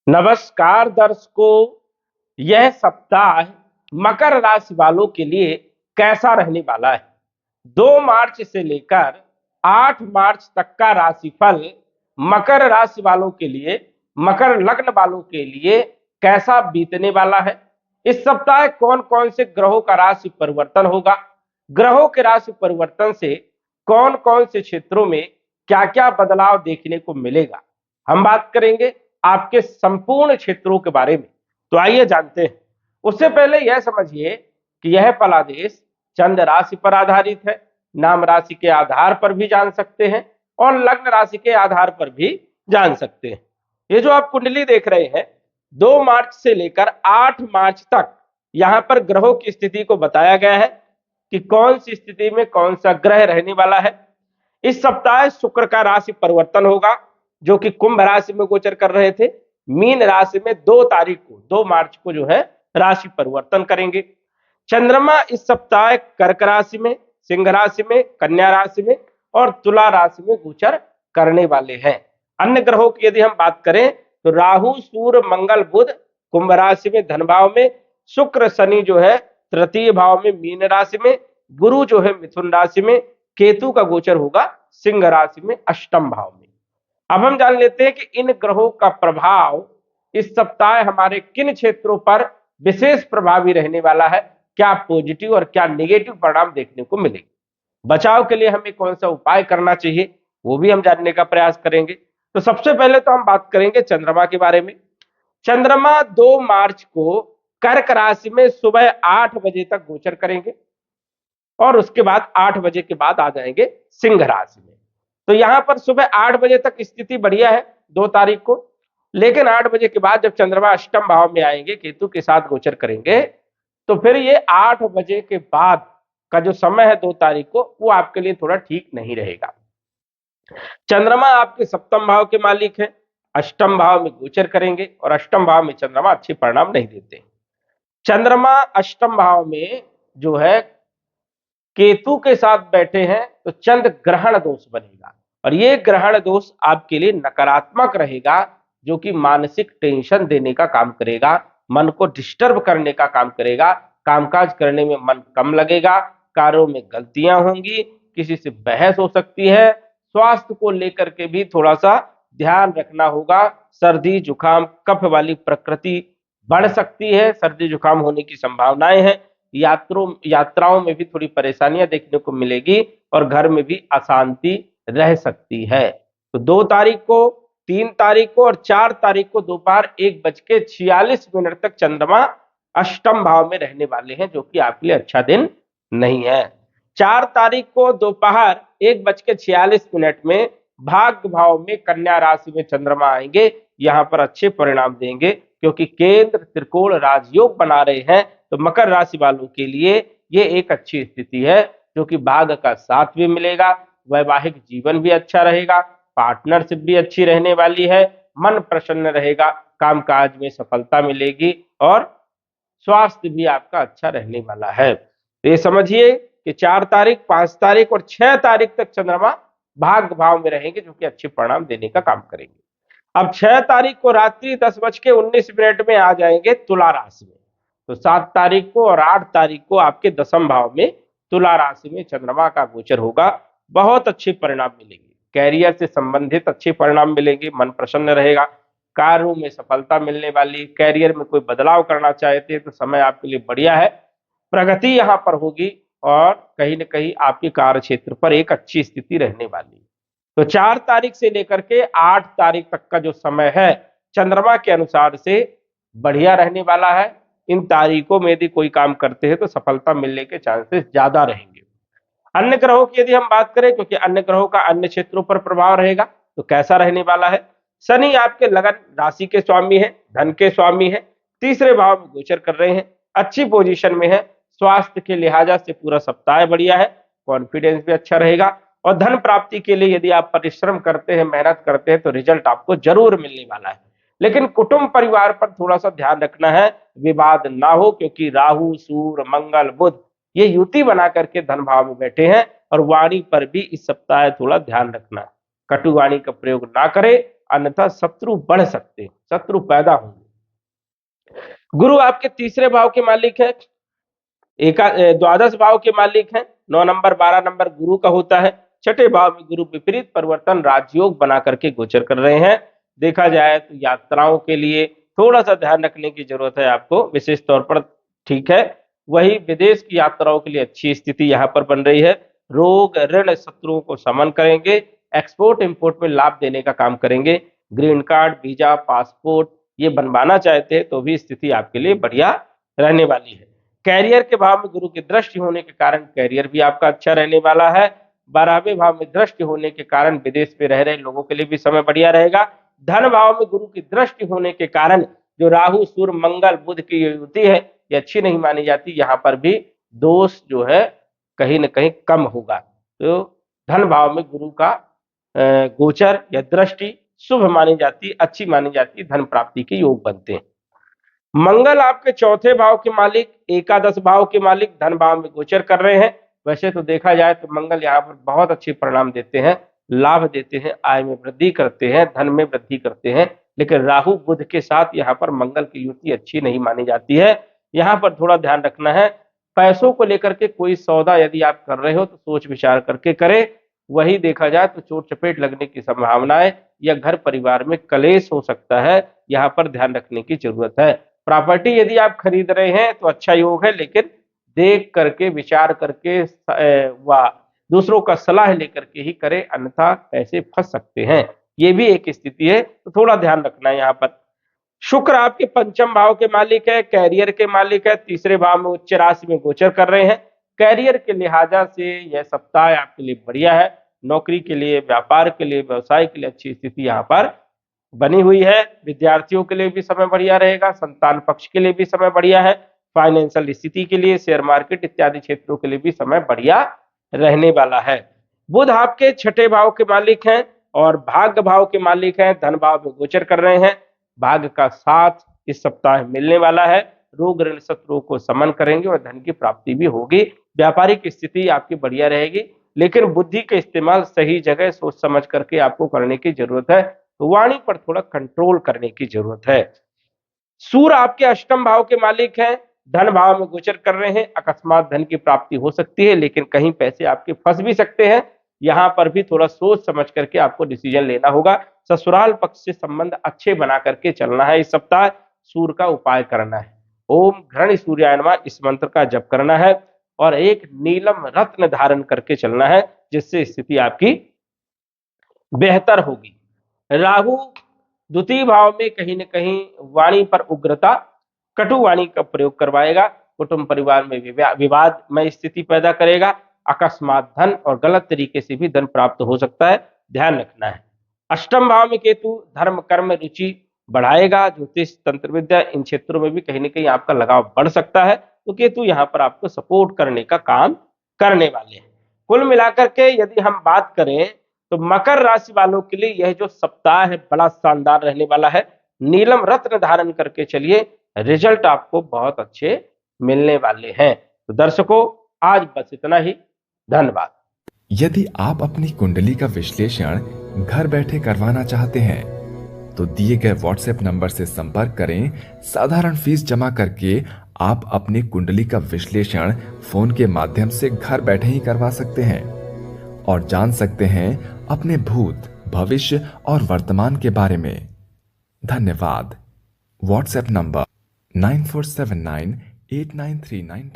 नमस्कार दर्शकों, यह सप्ताह मकर राशि वालों के लिए कैसा रहने वाला है। 2 मार्च से लेकर 8 मार्च तक का राशिफल मकर राशि वालों के लिए, मकर लग्न वालों के लिए कैसा बीतने वाला है। इस सप्ताह कौन कौन से ग्रहों का राशि परिवर्तन होगा, ग्रहों के राशि परिवर्तन से कौन कौन से क्षेत्रों में क्या क्या बदलाव देखने को मिलेगा, हम बात करेंगे आपके संपूर्ण क्षेत्रों के बारे में। तो आइए जानते हैं। उससे पहले यह समझिए कि यह फलादेश चंद्र राशि पर आधारित है। नाम राशि के आधार पर भी जान सकते हैं और लग्न राशि के आधार पर भी जान सकते हैं। ये जो आप कुंडली देख रहे हैं, 2 मार्च से लेकर 8 मार्च तक यहां पर ग्रहों की स्थिति को बताया गया है कि कौन सी स्थिति में कौन सा ग्रह रहने वाला है। इस सप्ताह शुक्र का राशि परिवर्तन होगा, जो कि कुंभ राशि में गोचर कर रहे थे। मीन राशि में 2 तारीख को, 2 मार्च को जो है राशि परिवर्तन करेंगे। चंद्रमा इस सप्ताह कर्क राशि में, सिंह राशि में, कन्या राशि में और तुला राशि में गोचर करने वाले हैं। अन्य ग्रहों की यदि हम बात करें तो राहु, सूर्य, मंगल, बुध कुंभ राशि में धन भाव में, शुक्र शनि जो है तृतीय भाव में मीन राशि में, गुरु जो है मिथुन राशि में, केतु का गोचर होगा सिंह राशि में अष्टम भाव में। अब हम जान लेते हैं कि इन ग्रहों का प्रभाव इस सप्ताह हमारे किन क्षेत्रों पर विशेष प्रभावी रहने वाला है, क्या पॉजिटिव और क्या नेगेटिव परिणाम देखने को मिलेंगे। बचाव के लिए हमें कौन सा उपाय करना चाहिए वो भी हम जानने का प्रयास करेंगे। तो सबसे पहले तो हम बात करेंगे चंद्रमा के बारे में। चंद्रमा 2 मार्च को कर्क राशि में सुबह 8 बजे तक गोचर करेंगे और उसके बाद 8 बजे के बाद आ जाएंगे सिंह राशि में। तो यहां पर सुबह 8 बजे तक स्थिति बढ़िया है 2 तारीख को, लेकिन 8 बजे के बाद जब चंद्रमा अष्टम भाव में आएंगे, केतु के साथ गोचर करेंगे, तो फिर ये 8 बजे के बाद का जो समय है 2 तारीख को, वो आपके लिए थोड़ा ठीक नहीं रहेगा। चंद्रमा आपके सप्तम भाव के मालिक है, अष्टम भाव में गोचर करेंगे और अष्टम भाव में चंद्रमा अच्छे परिणाम नहीं देते। चंद्रमा अष्टम भाव में जो है केतु के साथ बैठे हैं तो चंद्र ग्रहण दोष बनेगा और ये ग्रहण दोष आपके लिए नकारात्मक रहेगा, जो कि मानसिक टेंशन देने का काम करेगा, मन को डिस्टर्ब करने का काम करेगा, कामकाज करने में मन कम लगेगा, कार्यों में गलतियां होंगी, किसी से बहस हो सकती है। स्वास्थ्य को लेकर के भी थोड़ा सा ध्यान रखना होगा। सर्दी जुकाम कफ वाली प्रकृति बढ़ सकती है, सर्दी जुकाम होने की संभावनाएं हैं। यात्राओं में भी थोड़ी परेशानियां देखने को मिलेगी और घर में भी अशांति रह सकती है। तो 2 तारीख को, 3 तारीख को और 4 तारीख को दोपहर 1:46 तक चंद्रमा अष्टम भाव में रहने वाले हैं, जो कि आपके लिए अच्छा दिन नहीं है। 4 तारीख को दोपहर 1:46 में भाग्य भाव में कन्या राशि में चंद्रमा आएंगे, यहां पर अच्छे परिणाम देंगे क्योंकि केंद्र त्रिकोण राजयोग बना रहे हैं। तो मकर राशि वालों के लिए ये एक अच्छी स्थिति है, जो कि भाग्य का साथ भी मिलेगा, वैवाहिक जीवन भी अच्छा रहेगा, पार्टनरशिप भी अच्छी रहने वाली है, मन प्रसन्न रहेगा, कामकाज में सफलता मिलेगी और स्वास्थ्य भी आपका अच्छा रहने वाला है। तो ये समझिए कि 4 तारीख, 5 तारीख और 6 तारीख तक चंद्रमा भाग्य भाव में रहेंगे, जो कि अच्छे परिणाम देने का काम करेंगे। अब 6 तारीख को रात्रि 10:19 में आ जाएंगे तुला राशि में। तो 7 तारीख को और 8 तारीख को आपके दसम भाव में तुला राशि में चंद्रमा का गोचर होगा। बहुत अच्छे परिणाम मिलेंगे, कैरियर से संबंधित अच्छे परिणाम मिलेंगे, मन प्रसन्न रहेगा, कार्यों में सफलता मिलने वाली, कैरियर में कोई बदलाव करना चाहते हैं तो समय आपके लिए बढ़िया है, प्रगति यहाँ पर होगी और कहीं ना कहीं आपके कार्य क्षेत्र पर एक अच्छी स्थिति रहने वाली है। तो 4 तारीख से लेकर के 8 तारीख तक का जो समय है चंद्रमा के अनुसार से बढ़िया रहने वाला है। इन तारीखों में यदि कोई काम करते हैं तो सफलता मिलने के चांसेस ज्यादा रहेंगे। अन्य ग्रहों की यदि हम बात करें, क्योंकि अन्य ग्रहों का अन्य क्षेत्रों पर प्रभाव रहेगा, तो कैसा रहने वाला है। शनि आपके लगन राशि के स्वामी है, धन के स्वामी है, तीसरे भाव में गोचर कर रहे हैं, अच्छी पोजीशन में है। स्वास्थ्य के लिहाजा से पूरा सप्ताह बढ़िया है, कॉन्फिडेंस भी अच्छा रहेगा और धन प्राप्ति के लिए यदि आप परिश्रम करते हैं, मेहनत करते हैं तो रिजल्ट आपको जरूर मिलने वाला है। लेकिन कुटुंब परिवार पर थोड़ा सा ध्यान रखना है, विवाद ना हो, क्योंकि राहु, सूर्य, मंगल, बुध ये युति बना करके धन भाव में बैठे हैं और वाणी पर भी इस सप्ताह थोड़ा ध्यान रखना है। कटु वाणी का प्रयोग ना करें, अन्यथा शत्रु बढ़ सकते हैं, शत्रु पैदा होंगे। गुरु आपके तीसरे भाव के मालिक है, द्वादश भाव के मालिक हैं। 9 नंबर 12 नंबर गुरु का होता है। छठे भाव में गुरु विपरीत परिवर्तन राजयोग बना करके गोचर कर रहे हैं। देखा जाए तो यात्राओं के लिए थोड़ा सा ध्यान रखने की जरूरत है आपको, विशेष तौर पर, ठीक है। वही विदेश की यात्राओं के लिए अच्छी स्थिति यहाँ पर बन रही है। रोग ऋण शत्रुओं को समन करेंगे। एक्सपोर्ट इंपोर्ट में लाभ देने का काम करेंगे। ग्रीन कार्ड, वीजा, पासपोर्ट ये बनवाना चाहते हैं तो भी स्थिति आपके लिए बढ़िया रहने वाली है। कैरियर के भाव में गुरु की दृष्टि होने के कारण कैरियर भी आपका अच्छा रहने वाला है। 12वें भाव में दृष्टि होने के कारण विदेश में रह रहे लोगों के लिए भी समय बढ़िया रहेगा। धन भाव में गुरु की दृष्टि होने के कारण जो राहु सूर्य मंगल बुध की युति है ये अच्छी नहीं मानी जाती, यहाँ पर भी दोष जो है कहीं ना कहीं कम होगा। तो धन भाव में गुरु का गोचर या दृष्टि शुभ मानी जाती, अच्छी मानी जाती, धन प्राप्ति के योग बनते हैं। मंगल आपके चौथे भाव के मालिक, एकादश भाव के मालिक धन भाव में गोचर कर रहे हैं। वैसे तो देखा जाए तो मंगल यहाँ पर बहुत अच्छे परिणाम देते हैं, लाभ देते हैं, आय में वृद्धि करते हैं, धन में वृद्धि करते हैं, लेकिन राहु बुध के साथ यहाँ पर मंगल की युति अच्छी नहीं मानी जाती है। यहाँ पर थोड़ा ध्यान रखना है। पैसों को लेकर के कोई सौदा यदि आप कर रहे हो तो सोच विचार करके करें। वही देखा जाए तो चोट चपेट लगने की संभावनाएं या घर परिवार में कलेश हो सकता है, यहाँ पर ध्यान रखने की जरूरत है। प्रॉपर्टी यदि आप खरीद रहे हैं तो अच्छा योग है, लेकिन देख करके विचार करके व दूसरों का सलाह लेकर के ही करें, अन्यथा पैसे फंस सकते हैं। ये भी एक स्थिति है, तो थोड़ा ध्यान रखना है यहाँ पर। शुक्र आपके पंचम भाव के मालिक है, कैरियर के मालिक है, तीसरे भाव में उच्च राशि में गोचर कर रहे हैं। कैरियर के लिहाजा से यह सप्ताह आपके लिए बढ़िया है। नौकरी के लिए, व्यापार के लिए, व्यवसाय के लिए अच्छी स्थिति यहाँ पर बनी हुई है। विद्यार्थियों के लिए भी समय बढ़िया रहेगा, संतान पक्ष के लिए भी समय बढ़िया है, फाइनेंशियल स्थिति के लिए, शेयर मार्केट इत्यादि क्षेत्रों के लिए भी समय बढ़िया रहने वाला है। बुध आपके छठे भाव के मालिक हैं और भाग्य भाव के मालिक हैं, धन भाव में गोचर कर रहे हैं। भाग्य का साथ इस सप्ताह मिलने वाला है। रोग ऋण शत्रुओं को समन करेंगे और धन की प्राप्ति भी होगी। व्यापारिक स्थिति आपकी बढ़िया रहेगी, लेकिन बुद्धि का इस्तेमाल सही जगह सोच समझ करके आपको करने की जरूरत है। तो वाणी पर थोड़ा कंट्रोल करने की जरूरत है। सूर्य आपके अष्टम भाव के मालिक हैं, धन भाव में गोचर कर रहे हैं। अकस्मात धन की प्राप्ति हो सकती है, लेकिन कहीं पैसे आपके फंस भी सकते हैं। यहाँ पर भी थोड़ा सोच समझ करके आपको डिसीजन लेना होगा। ससुराल पक्ष से संबंध अच्छे बना करके चलना है। इस सप्ताह सूर्य का उपाय करना है। ओम घृण सूर्याय नमः इस मंत्र का जप करना है और एक नीलम रत्न धारण करके चलना है, जिससे स्थिति आपकी बेहतर होगी। राहु द्वितीय भाव में कहीं न कहीं वाणी पर उग्रता, कटु वाणी का प्रयोग करवाएगा। कुटुंब परिवार में विवाद में स्थिति पैदा करेगा। अकस्मात धन और गलत तरीके से भी धन प्राप्त हो सकता है, ध्यान रखना है। अष्टम भाव में केतु धर्म कर्म रुचि बढ़ाएगा। ज्योतिष तंत्र विद्या इन क्षेत्रों में भी कहीं ना कहीं आपका लगाव बढ़ सकता है, तो केतु यहाँ पर आपको सपोर्ट करने का काम करने वाले हैं। कुल मिलाकर के यदि हम बात करें तो मकर राशि वालों के लिए यह जो सप्ताह है बड़ा शानदार रहने वाला है। नीलम रत्न धारण करके चलिए, रिजल्ट आपको बहुत अच्छे मिलने वाले हैं। तो दर्शकों, आज बस इतना ही। धन्यवाद। यदि आप अपनी कुंडली का विश्लेषण घर बैठे करवाना चाहते हैं तो दिए गए व्हाट्सएप नंबर से संपर्क करें। साधारण फीस जमा करके आप अपनी कुंडली का विश्लेषण फोन के माध्यम से घर बैठे ही करवा सकते हैं और जान सकते हैं अपने भूत, भविष्य और वर्तमान के बारे में। धन्यवाद। WhatsApp number 94798939